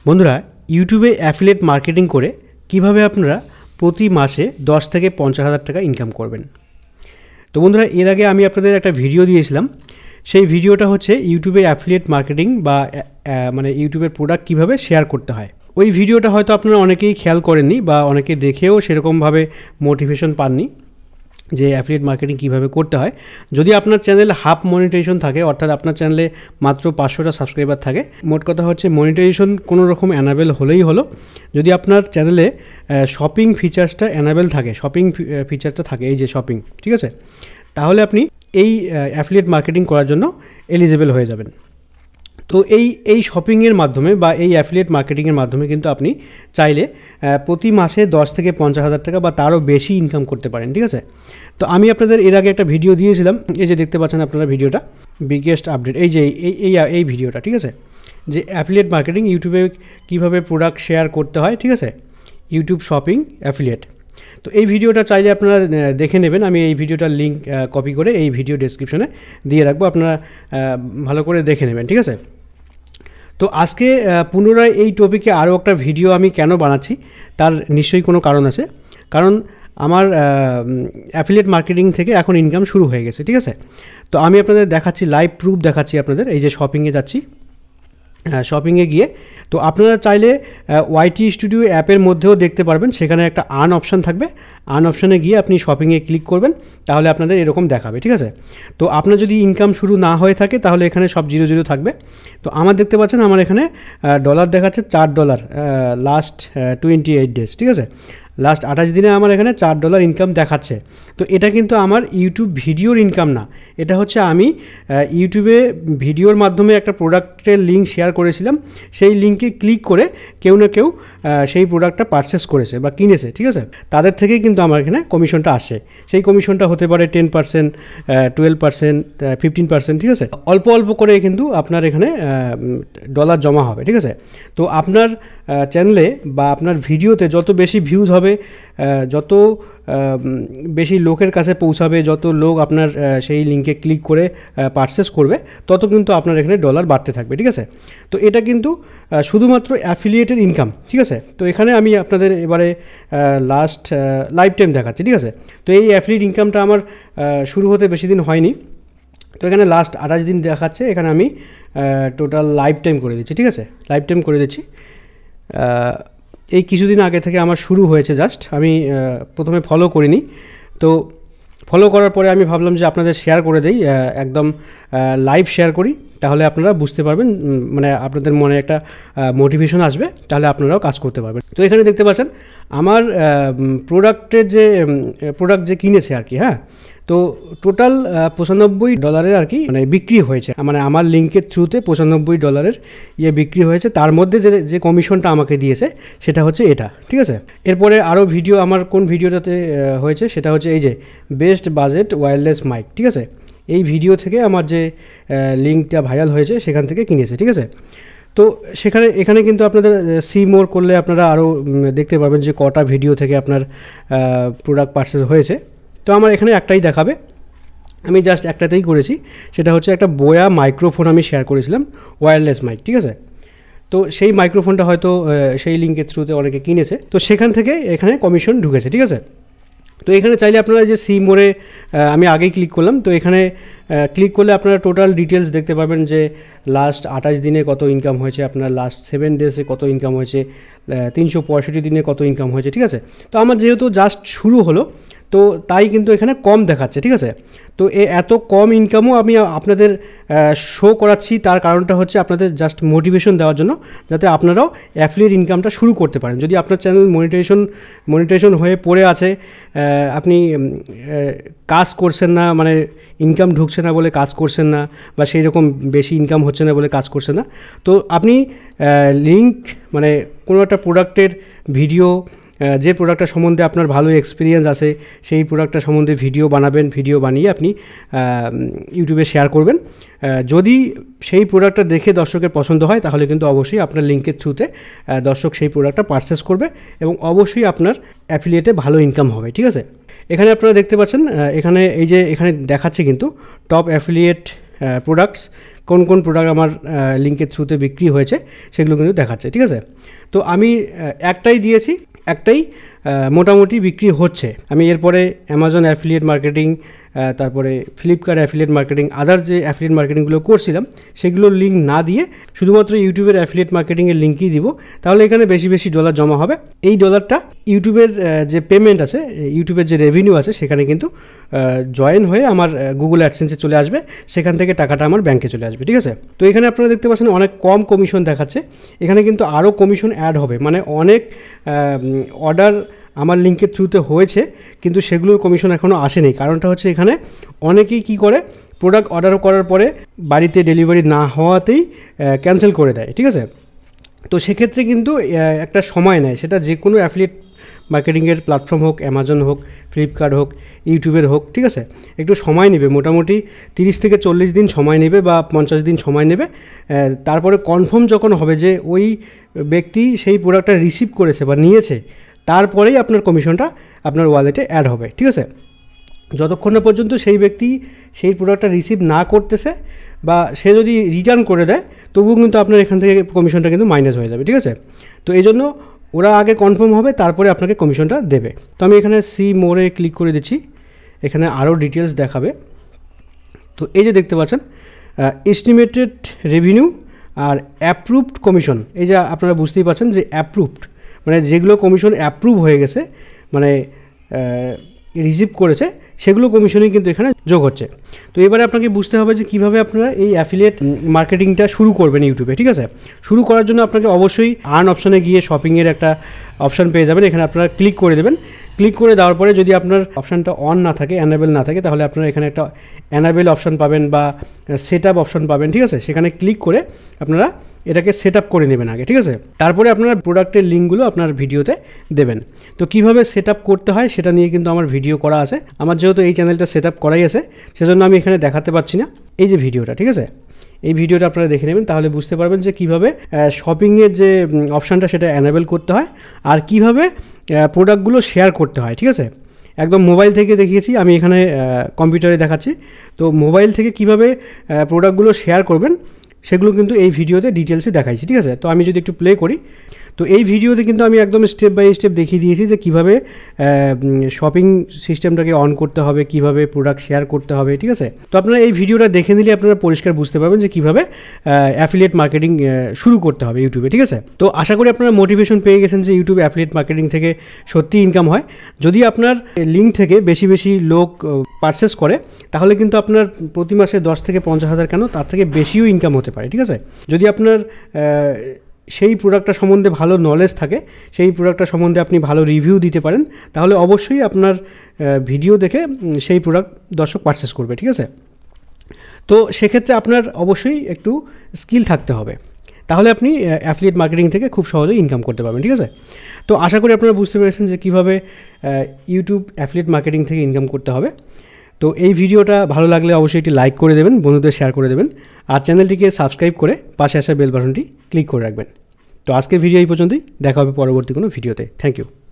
বন্ধুরা, ইউটিউবে affiliate marketing করে কিভাবে আপনারা প্রতি মাসে 10 থেকে 50,000 টাকা ইনকাম করবেন। তো বন্ধুরা, এর আগে আমি আপনাদের একটা ভিডিও দিয়েছিলাম। সেই ভিডিওটা হচ্ছে ইউটিউবে অ্যাফিলিয়েট মার্কেটিং বা মানে ইউটিউবের প্রোডাক্ট কিভাবে শেয়ার করতে হয়। ওই ভিডিওটা হয়তো আপনারা অনেকেই খেয়াল করেননি বা অনেকে দেখেও সেরকমভাবে মোটিভেশন পাননি যে অ্যাফিলিয়েট মার্কেটিং কীভাবে করতে হয়। যদি আপনার চ্যানেলে হাফ মনিটাইজেশন থাকে, অর্থাৎ আপনার চ্যানেলে মাত্র 500টা সাবস্ক্রাইবার থাকে, মোট কথা হচ্ছে মনিটাইজেশন কোনো রকম অ্যানাবেল হলেই হলো। যদি আপনার চ্যানেলে শপিং ফিচার্সটা অ্যানাবেল থাকে, শপিং ফিচারটা থাকে, এই যে শপিং, ঠিক আছে, তাহলে আপনি এই অ্যাফিলিয়েট মার্কেটিং করার জন্য এলিজিবল হয়ে যাবেন। তো এই শপিংয়ের মাধ্যমে বা এই অ্যাফিলিয়েট মার্কেটিংয়ের মাধ্যমে কিন্তু আপনি চাইলে প্রতি মাসে 10 থেকে 50,000 টাকা বা তারও বেশি ইনকাম করতে পারেন, ঠিক আছে। তো আমি আপনাদের এর আগে একটা ভিডিও দিয়েছিলাম, এই যে দেখতে পাচ্ছেন আপনারা ভিডিওটা, বিগেস্ট আপডেট, এই যে এই ভিডিওটা, ঠিক আছে, যে অ্যাফিলিয়েট মার্কেটিং ইউটিউবে কীভাবে প্রোডাক্ট শেয়ার করতে হয়, ঠিক আছে, ইউটিউব শপিং অ্যাফিলিয়েট। তো এই ভিডিওটা চাইলে আপনারা দেখে নেবেন। আমি এই ভিডিওটার লিঙ্ক কপি করে এই ভিডিও ডেসক্রিপশনে দিয়ে রাখবো, আপনারা ভালো করে দেখে নেবেন, ঠিক আছে। তো আজকে পুনরায় এই টপিকে আরও একটা ভিডিও আমি কেন বানাচ্ছি তার নিশ্চয়ই কোনো কারণ আছে। কারণ আমার অ্যাফিলিয়েট মার্কেটিং থেকে এখন ইনকাম শুরু হয়ে গেছে, ঠিক আছে। তো আমি আপনাদের দেখাচ্ছি, লাইভ প্রুফ দেখাচ্ছি আপনাদের। এই যে শপিংয়ে যাচ্ছি, শপিংয়ে গিয়ে তো আপনারা চাইলে ওয়াইটি স্টুডিও অ্যাপের মধ্যেও দেখতে পারবেন, সেখানে একটা আর্ন অপশান থাকবে। আর্ন অপশানে গিয়ে আপনি শপিংয়ে ক্লিক করবেন, তাহলে আপনাদের এরকম দেখাবে, ঠিক আছে। তো আপনার যদি ইনকাম শুরু না হয়ে থাকে তাহলে এখানে সব 0 থাকবে। তো আমার দেখতে পাচ্ছেন আমার এখানে ডলার দেখাচ্ছে $4 লাস্ট 28 ডেজ, ঠিক আছে। লাস্ট 28 দিনে আমার এখানে $4 ইনকাম দেখাচ্ছে। তো এটা কিন্তু আমার ইউটিউব ভিডিওর ইনকাম না, এটা হচ্ছে আমি ইউটিউবে ভিডিওর মাধ্যমে একটা প্রোডাক্টের লিঙ্ক শেয়ার করেছিলাম, সেই লিঙ্কে ক্লিক করে কেউ না কেউ সেই প্রোডাক্টটা পারচেস করেছে বা কিনেছে, ঠিক আছে। তাদের থেকেই কিন্তু আমার এখানে কমিশনটা আসে। সেই কমিশনটা হতে পারে 10%, 12%, 15%, ঠিক আছে। অল্প অল্প করে কিন্তু আপনার এখানে ডলার জমা হবে, ঠিক আছে। তো আপনার চ্যানেলে বা আপনার ভিডিওতে যত বেশি ভিউজ হবে, যত বেশি লোকের কাছে পৌঁছাবে, যত লোক আপনার সেই লিঙ্কে ক্লিক করে পারচেস করবে, তত কিন্তু আপনার এখানে ডলার বাড়তে থাকবে, ঠিক আছে। তো এটা কিন্তু শুধুমাত্র অ্যাফিলিয়েটের ইনকাম, ঠিক আছে। তো এখানে আমি আপনাদের এবারে লাস্ট লাইফ টাইম দেখাচ্ছি, ঠিক আছে। তো এই অ্যাফিলিয়েট ইনকামটা আমার শুরু হতে বেশি দিন হয়নি। তো এখানে লাস্ট 28 দিন দেখাচ্ছে, এখানে আমি টোটাল লাইফ টাইম করে দিচ্ছি, ঠিক আছে, লাইফ টাইম করে দিচ্ছি। এই কিছুদিন আগে থেকে আমার শুরু হয়েছে জাস্ট, আমি প্রথমে ফলো করিনি। তো ফলো করার পরে আমি ভাবলাম যে আপনাদের শেয়ার করে দেই, একদম লাইভ শেয়ার করি, তাহলে আপনারা বুঝতে পারবেন, মানে আপনাদের মনে একটা মোটিভেশন আসবে, তাহলে আপনারাও কাজ করতে পারবেন। তো এখানে দেখতে পাচ্ছেন আমার প্রোডাক্ট যে কিনেছে আর কি, হ্যাঁ, তো টোটাল $95 আর কি মানে বিক্রি হয়েছে, মানে আমার লিঙ্কের থ্রুতে $95 বিক্রি হয়েছে। তার মধ্যে যে কমিশনটা আমাকে দিয়েছে সেটা হচ্ছে এটা, ঠিক আছে। এরপরে আরও ভিডিও আমার কোন ভিডিওটাতে হয়েছে সেটা হচ্ছে এই যে বেস্ট বাজেট ওয়্যারলেস মাইক, ঠিক আছে। এই ভিডিও থেকে আমার যে লিঙ্কটা ভাইরাল হয়েছে সেখান থেকে কিনেছে, ঠিক আছে। তো এখানে কিন্তু আপনাদের সি মোর করলে আপনারা আরও দেখতে পাবেন যে কটা ভিডিও থেকে আপনার প্রোডাক্ট পারচেস হয়েছে। তো আমার এখানে একটাই দেখাবে, আমি জাস্ট একটাতেই করেছি, সেটা হচ্ছে একটা বোয়া মাইক্রোফোন আমি শেয়ার করেছিলাম, ওয়্যারলেস মাইক, ঠিক আছে। তো সেই মাইক্রোফোনটা হয়তো সেই লিঙ্কের থ্রুতে অনেকে কিনেছে, তো সেখান থেকে এখানে কমিশন ঢুকেছে, ঠিক আছে। তো এখানে চাইলে আপনারা যে সি মোরে আমি আগেই ক্লিক করলাম, তো এখানে ক্লিক করলে আপনারা টোটাল ডিটেলস দেখতে পাবেন যে লাস্ট 28 দিনে কত ইনকাম হয়েছে, আপনার লাস্ট 7 ডেজে কত ইনকাম হয়েছে, 365 দিনে কত ইনকাম হয়েছে, ঠিক আছে। তো আমার যেহেতু জাস্ট শুরু হলো, তো তাই কিন্তু এখানে কম দেখাচ্ছে, ঠিক আছে। তো এত কম ইনকামও আমি আপনাদের শো করাচ্ছি, তার কারণটা হচ্ছে আপনাদের জাস্ট মোটিভেশন দেওয়ার জন্য, যাতে আপনারাও অ্যাফিলিয়েট ইনকামটা শুরু করতে পারেন। যদি আপনার চ্যানেল মনিটাইজেশন হয়ে পড়ে আছে, আপনি কাজ করছেন না, মানে ইনকাম ঢুকছে না বলে কাজ করছেন না, বা সেই রকম বেশি ইনকাম হচ্ছে না বলে কাজ করছেন না, তো আপনি লিঙ্ক মানে কোনো একটা প্রোডাক্টের ভিডিও, যে প্রোডাক্টটা সম্বন্ধে আপনার ভালো এক্সপিরিয়েন্স আছে সেই প্রোডাক্টটা সম্বন্ধে ভিডিও বানাবেন, ভিডিও বানিয়ে আপনি ইউটিউবে শেয়ার করবেন। যদি সেই প্রোডাক্টটা দেখে দর্শকের পছন্দ হয় তাহলে কিন্তু অবশ্যই আপনার লিঙ্কের থ্রুতে দর্শক সেই প্রোডাক্টটা পারচেস করবে এবং অবশ্যই আপনার অ্যাফিলিয়েটে ভালো ইনকাম হবে, ঠিক আছে। এখানে আপনারা দেখতে পাচ্ছেন, এখানে এই যে এখানে দেখাচ্ছে কিন্তু টপ অ্যাফিলিয়েট প্রোডাক্টস কোন কোন প্রোডাক্ট আমার লিঙ্কের থ্রুতে বিক্রি হয়েছে সেগুলো কিন্তু দেখাচ্ছে, ঠিক আছে। তো আমি একটাই দিয়েছি, একটাই মোটামুটি বিক্রি হচ্ছে। আমি এরপরে অ্যামাজন অ্যাফিলিয়েট মার্কেটিং, তারপরে ফ্লিপকার্ট অ্যাফিলিয়েট মার্কেটিং, আদার যে অ্যাফিলিয়েট মার্কেটিংগুলো করছিলাম সেগুলোর লিঙ্ক না দিয়ে শুধুমাত্র ইউটিউবের অ্যাফিলিয়েট মার্কেটিংয়ের লিঙ্কই দিব, তাহলে এখানে বেশি বেশি ডলার জমা হবে। এই ডলারটা ইউটিউবের যে পেমেন্ট আছে, ইউটিউবের যে রেভিনিউ আছে সেখানে কিন্তু জয়েন হয়ে আমার গুগল অ্যাডসেন্সে চলে আসবে, সেখান থেকে টাকাটা আমার ব্যাংকে চলে আসবে, ঠিক আছে। তো এখানে আপনারা দেখতে পাচ্ছেন অনেক কম কমিশন দেখাচ্ছে, এখানে কিন্তু আরও কমিশন অ্যাড হবে, মানে অনেক অর্ডার আমার লিঙ্কের থ্রুতে হয়েছে কিন্তু সেগুলোর কমিশন এখনও আসেনি। কারণটা হচ্ছে এখানে অনেকেই কি করে, প্রোডাক্ট অর্ডার করার পরে বাড়িতে ডেলিভারি না হওয়াতেই ক্যান্সেল করে দেয়, ঠিক আছে। তো সেক্ষেত্রে কিন্তু একটা সময় নেয়, সেটা যে কোনো অ্যাফিলিয়েট মার্কেটিংয়ের প্ল্যাটফর্ম হোক, অ্যামাজন হোক, ফ্লিপকার্ট হোক, ইউটিউবের হোক, ঠিক আছে, একটু সময় নেবে, মোটামুটি 30 থেকে 40 দিন সময় নেবে বা 50 দিন সময় নেবে। তারপরে কনফার্ম যখন হবে যে ওই ব্যক্তি সেই প্রোডাক্টটা রিসিভ করেছে বা নিয়েছে, তারপরেই আপনার কমিশনটা আপনার ওয়ালেটে অ্যাড হবে, ঠিক আছে। যতক্ষণ না পর্যন্ত সেই ব্যক্তি সেই প্রোডাক্টটা রিসিভ না করতেছে বা সে যদি রিটার্ন করে দেয়, তবুও কিন্তু আপনার এখান থেকে কমিশনটা কিন্তু মাইনাস হয়ে যাবে, ঠিক আছে। তো এই জন্য ওরা আগে কনফার্ম হবে, তারপরে আপনাকে কমিশনটা দেবে। তো আমি এখানে সি মোরে ক্লিক করে দিচ্ছি, এখানে আরও ডিটেলস দেখাবে। তো এই যে দেখতে পাচ্ছেন এস্টিমেটেড রেভিনিউ আর অ্যাপ্রুভড কমিশন, এই যে আপনারা বুঝতেই পারছেন যে অ্যাপ্রুভড মানে যেগুলো কমিশন অ্যাপ্রুভ হয়ে গেছে, মানে রিসিভ করেছে, সেগুলো কমিশনই কিন্তু এখানে যোগ হচ্ছে। তো এবারে আপনাকে বুঝতে হবে যে কীভাবে আপনারা এই অ্যাফিলিয়েট মার্কেটিংটা শুরু করবেন ইউটিউবে, ঠিক আছে। শুরু করার জন্য আপনাকে অবশ্যই আর্ন অপশানে গিয়ে শপিংয়ের একটা অপশান পেয়ে যাবেন, এখানে আপনারা ক্লিক করে দেবেন। ক্লিক করে দেওয়ার পরে যদি আপনার অপশানটা অন না থাকে, অ্যানাবেল না থাকে, তাহলে আপনারা এখানে একটা অ্যানাবেল অপশান পাবেন বা সেট আপ অপশান পাবেন, ঠিক আছে। সেখানে ক্লিক করে আপনারা এটাকে সেট আপ করে নেবেন আগে, ঠিক আছে। তারপরে আপনারা প্রোডাক্টের লিঙ্কগুলো আপনার ভিডিওতে দেবেন। তো কীভাবে সেট আপ করতে হয় সেটা নিয়ে কিন্তু আমার ভিডিও করা আছে। আমার যেহেতু এই চ্যানেলটা সেট আপ করাই আছে, সেজন্য আমি এখানে দেখাতে পারছি না এই যে ভিডিওটা, ঠিক আছে। এই ভিডিওটা আপনারা দেখে নেবেন, তাহলে বুঝতে পারবেন যে কীভাবে শপিংয়ের যে অপশানটা সেটা অ্যানাবেল করতে হয় আর কীভাবে প্রোডাক্টগুলো শেয়ার করতে হয়, ঠিক আছে। একদম মোবাইল থেকে দেখিয়েছি, আমি এখানে কম্পিউটারে দেখাচ্ছি। তো মোবাইল থেকে কীভাবে প্রোডাক্টগুলো শেয়ার করবেন সেগুলো কিন্তু এই ভিডিওতে ডিটেলসে দেখাইছি, ঠিক আছে। তো আমি যদি একটু প্লে করি, তো এই ভিডিওতে কিন্তু আমি একদম স্টেপ বাই স্টেপ দেখিয়ে দিয়েছি যে কীভাবে শপিং সিস্টেমটাকে অন করতে হবে, কীভাবে প্রোডাক্ট শেয়ার করতে হবে, ঠিক আছে। তো আপনারা এই ভিডিওটা দেখে নিলে আপনারা পরিষ্কার বুঝতে পারবেন যে কীভাবে অ্যাফিলিয়েট মার্কেটিং শুরু করতে হবে ইউটিউবে, ঠিক আছে। তো আশা করি আপনারা মোটিভেশন পেয়ে গেছেন যে ইউটিউব অ্যাফিলিয়েট মার্কেটিং থেকে সত্যি ইনকাম হয়। যদি আপনার লিঙ্ক থেকে বেশি বেশি লোক পারচেস করে, তাহলে কিন্তু আপনার প্রতি মাসে 10 থেকে 50,000 কেন তার থেকে বেশিও ইনকাম হতে পারে, ঠিক আছে। যদি আপনার সেই প্রোডাক্টটা সম্বন্ধে ভালো নলেজ থাকে, সেই প্রোডাক্টটা সম্বন্ধে আপনি ভালো রিভিউ দিতে পারেন, তাহলে অবশ্যই আপনার ভিডিও দেখে সেই প্রোডাক্ট দর্শক পারচেস করবে, ঠিক আছে। তো সেক্ষেত্রে আপনার অবশ্যই একটু স্কিল থাকতে হবে, তাহলে আপনি অ্যাফিলিয়েট মার্কেটিং থেকে খুব সহজেই ইনকাম করতে পারবেন, ঠিক আছে। তো আশা করি আপনারা বুঝতে পেরেছেন যে কীভাবে ইউটিউব অ্যাফিলিয়েট মার্কেটিং থেকে ইনকাম করতে হবে। তো এই ভিডিওটা ভালো লাগলে অবশ্যই এটি লাইক করে দেবেন, বন্ধুদের শেয়ার করে দেবেন, আর চ্যানেলটিকে সাবস্ক্রাইব করে পাশে আসা বেল বাটনটি ক্লিক করে রাখবেন। তো আজকের ভিডিও এই পর্যন্তই, দেখা হবে পরবর্তী কোনো ভিডিওতে। Thank you.